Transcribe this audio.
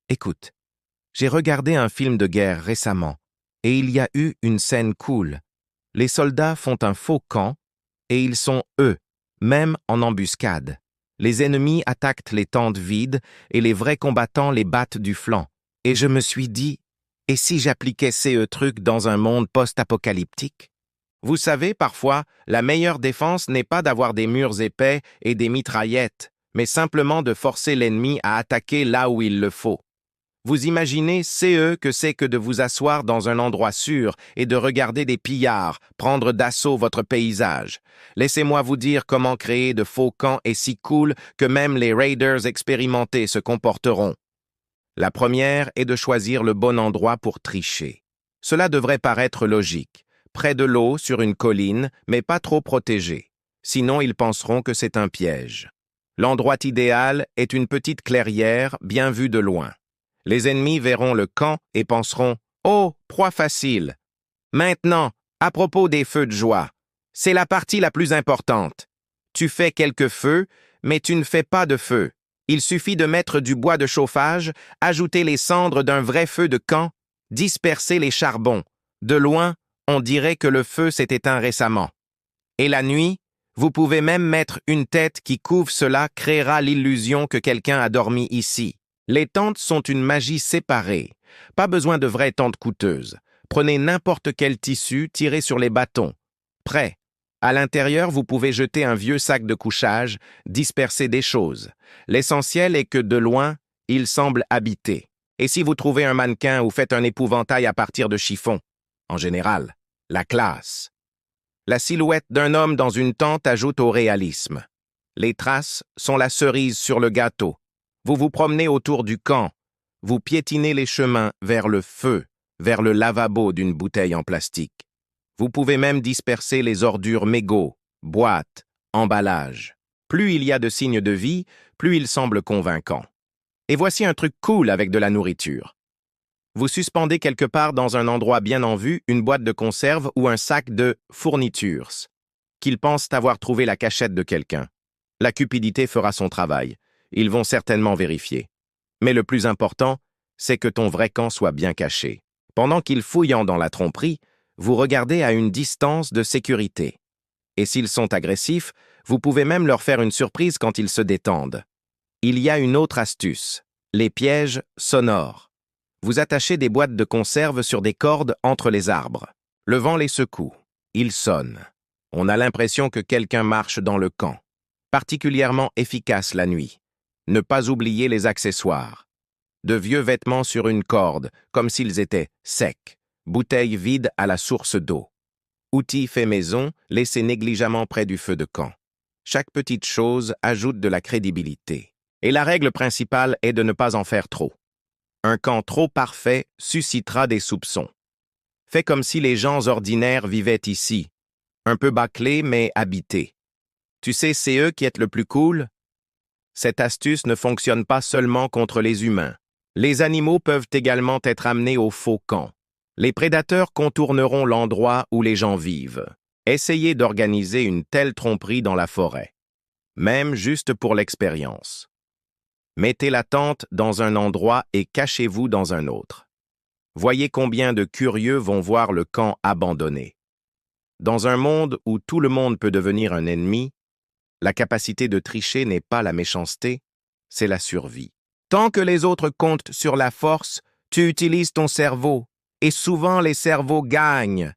Écoute, j'ai regardé un film de guerre récemment, et il y a eu une scène cool. Les soldats font un faux camp, et ils sont eux, même en embuscade. Les ennemis attaquent les tentes vides, et les vrais combattants les battent du flanc. Et je me suis dit, et si j'appliquais ces trucs dans un monde post-apocalyptique? Vous savez, parfois, la meilleure défense n'est pas d'avoir des murs épais et des mitraillettes, mais simplement de forcer l'ennemi à attaquer là où il le faut. Vous imaginez, que c'est que de vous asseoir dans un endroit sûr et de regarder des pillards prendre d'assaut votre paysage. Laissez-moi vous dire comment créer de faux camps est si cool que même les raiders expérimentés se comporteront. La première est de choisir le bon endroit pour tricher. Cela devrait paraître logique. Près de l'eau, sur une colline, mais pas trop protégé. Sinon, ils penseront que c'est un piège. L'endroit idéal est une petite clairière bien vue de loin. Les ennemis verront le camp et penseront « Oh, proie facile !» Maintenant, à propos des feux de joie, c'est la partie la plus importante. Tu fais quelques feux, mais tu ne fais pas de feu. Il suffit de mettre du bois de chauffage, ajouter les cendres d'un vrai feu de camp, disperser les charbons. De loin, on dirait que le feu s'est éteint récemment. Et la nuit, vous pouvez même mettre une tête qui couvre cela créera l'illusion que quelqu'un a dormi ici. Les tentes sont une magie séparée. Pas besoin de vraies tentes coûteuses. Prenez n'importe quel tissu tiré sur les bâtons. Prêt. À l'intérieur, vous pouvez jeter un vieux sac de couchage, disperser des choses. L'essentiel est que de loin, il semble habité. Et si vous trouvez un mannequin ou faites un épouvantail à partir de chiffon? En général, la classe. La silhouette d'un homme dans une tente ajoute au réalisme. Les traces sont la cerise sur le gâteau. Vous vous promenez autour du camp. Vous piétinez les chemins vers le feu, vers le lavabo d'une bouteille en plastique. Vous pouvez même disperser les ordures mégots, boîtes, emballages. Plus il y a de signes de vie, plus il semble convaincant. Et voici un truc cool avec de la nourriture. Vous suspendez quelque part dans un endroit bien en vue une boîte de conserve ou un sac de fournitures, qu'ils pensent avoir trouvé la cachette de quelqu'un. La cupidité fera son travail. Ils vont certainement vérifier. Mais le plus important, c'est que ton vrai camp soit bien caché. Pendant qu'ils fouillent dans la tromperie, vous regardez à une distance de sécurité. Et s'ils sont agressifs, vous pouvez même leur faire une surprise quand ils se détendent. Il y a une autre astuce, les pièges sonores. Vous attachez des boîtes de conserve sur des cordes entre les arbres. Le vent les secoue. Ils sonnent. On a l'impression que quelqu'un marche dans le camp. Particulièrement efficace la nuit. Ne pas oublier les accessoires. De vieux vêtements sur une corde, comme s'ils étaient secs. Bouteilles vides à la source d'eau. Outils faits maison, laissés négligemment près du feu de camp. Chaque petite chose ajoute de la crédibilité. Et la règle principale est de ne pas en faire trop. Un camp trop parfait suscitera des soupçons. Fais comme si les gens ordinaires vivaient ici. Un peu bâclés, mais habités. Tu sais, c'est eux qui est le plus cool? Cette astuce ne fonctionne pas seulement contre les humains. Les animaux peuvent également être amenés au faux camp. Les prédateurs contourneront l'endroit où les gens vivent. Essayez d'organiser une telle tromperie dans la forêt. Même juste pour l'expérience. Mettez la tente dans un endroit et cachez-vous dans un autre. Voyez combien de curieux vont voir le camp abandonné. Dans un monde où tout le monde peut devenir un ennemi, la capacité de tricher n'est pas la méchanceté, c'est la survie. Tant que les autres comptent sur la force, tu utilises ton cerveau. Et souvent les cerveaux gagnent.